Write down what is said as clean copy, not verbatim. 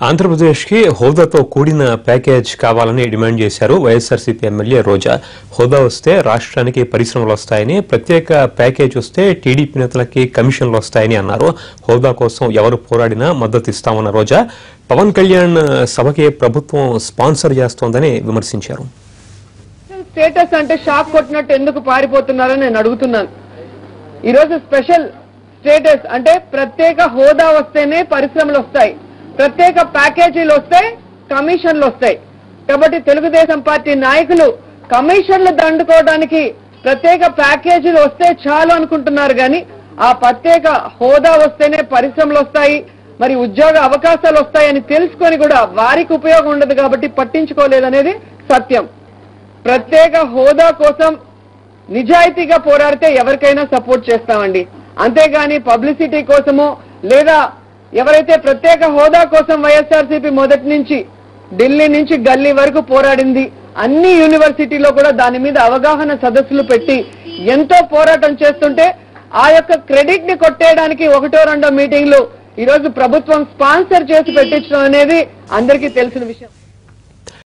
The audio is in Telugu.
ఆంధ్రప్రదేశ్కి హోదాతో కూడిన ప్యాకేజ్ కావాలని డిమాండ్ చేశారు వైఎస్ఆర్సీపీ ఎమ్మెల్యే రోజా. హోదా వస్తే రాష్ట్రానికి పరిశ్రమలు వస్తాయని, ప్రత్యేక ప్యాకేజ్ వస్తే టీడీపీ నేతలకి కమిషన్లు వస్తాయని అన్నారు. హోదా కోసం ఎవరు పోరాడినా మద్దతు ఇస్తామన్న రోజా పవన్ కళ్యాణ్ సభకి ప్రభుత్వం స్పాన్సర్ చేస్తోందని విమర్శించారు. స్టేటస్ అంటే షాక్ కొట్టినట్టు ఎందుకు పారిపోతున్నారని నేను అడుగుతున్నాను. ఈరోజు స్పెషల్ స్టేటస్ అంటే ప్రత్యేక హోదా వస్తేనే పరిశ్రమలు వస్తాయి, ప్రత్యేక ప్యాకేజీలు వస్తాయి, కమిషన్లు వస్తాయి. కాబట్టి తెలుగుదేశం పార్టీ నాయకులు కమిషన్లు దండుకోవడానికి ప్రత్యేక ప్యాకేజీలు వస్తే చాలు అనుకుంటున్నారు. కానీ ఆ ప్రత్యేక హోదా వస్తేనే పరిశ్రమలు వస్తాయి, మరి ఉద్యోగ అవకాశాలు వస్తాయని తెలుసుకొని కూడా వారికి ఉపయోగం ఉండదు కాబట్టి పట్టించుకోలేదనేది సత్యం. ప్రత్యేక హోదా కోసం నిజాయితీగా పోరాడితే ఎవరికైనా సపోర్ట్ చేస్తామండి. అంతేగాని పబ్లిసిటీ కోసమో లేదా ఎవరైతే ప్రత్యేక హోదా కోసం వైఎస్ఆర్సీపీ మొదటి నుంచి ఢిల్లీ నుంచి గల్లీ వరకు పోరాడింది, అన్ని యూనివర్సిటీలో కూడా దాని మీద అవగాహన సదస్సులు పెట్టి ఎంతో పోరాటం చేస్తుంటే ఆ యొక్క క్రెడిట్ ని కొట్టేయడానికి ఒకటో రెండో మీటింగ్లు ఈరోజు ప్రభుత్వం స్పాన్సర్ చేసి పెట్టించడం అనేది అందరికీ తెలిసిన విషయం.